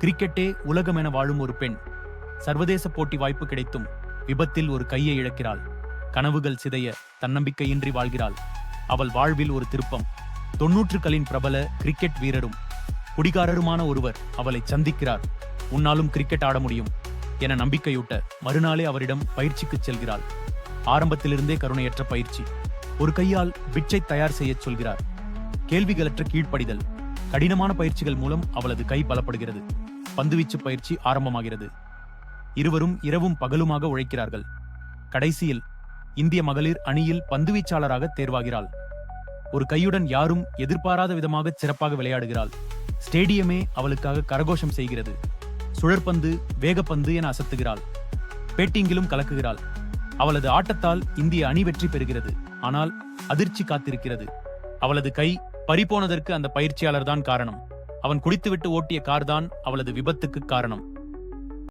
கிரிக்கெட்டே உலகமென வாழும் ஒரு பெண். சர்வதேச போட்டி வாய்ப்பு கிடைத்தும் விபத்தில் ஒரு கையை இழக்கிறாள். கனவுகள் சிதைய தன்னம்பிக்கையின்றி வாழ்கிறாள். அவள் வாழ்வில் ஒரு திருப்பம். 90களின் பிரபல கிரிக்கெட் வீரரும் குடிகாரருமான ஒருவர் அவளை சந்திக்கிறார். உன்னாலும் கிரிக்கெட் ஆட முடியும் என நம்பிக்கையூட்ட மறுநாளே அவரிடம் பயிற்சிக்குச் செல்கிறாள். ஆரம்பத்திலிருந்தே கருணையற்ற பயிற்சி. ஒரு கையால் பிட்சை தயார் செய்யச் சொல்கிறார். கேள்விகளற்ற கீழ்ப்படிதல். கடினமான பயிற்சிகள் மூலம் அவளது கை பலப்படுகிறது. பந்துவீச்சு பயிற்சி ஆரம்பமாகிறது. இருவரும் இரவும் பகலுமாக உழைக்கிறார்கள். கடைசியில் இந்திய மகளிர் அணியில் பந்துவீச்சாளராக தேர்வாகிறாள். ஒரு கையுடன் யாரும் எதிர்பாராத விதமாக சிறப்பாக விளையாடுகிறாள். ஸ்டேடியமே அவளுக்காக கரகோஷம் செய்கிறது. சுழற்பந்து, வேகப்பந்து என அசத்துகிறாள். பேட்டிங்கிலும் கலக்குகிறாள். அவளது ஆட்டத்தால் இந்திய அணி வெற்றி பெறுகிறது. ஆனால் அதிர்ச்சி காத்திருக்கிறது. அவளது கை பறிபோனதற்கு அந்த பயிற்சியாளர் தான் காரணம். அவன் குடித்துவிட்டு ஓட்டிய கார் தான் அவளது விபத்துக்கு காரணம்.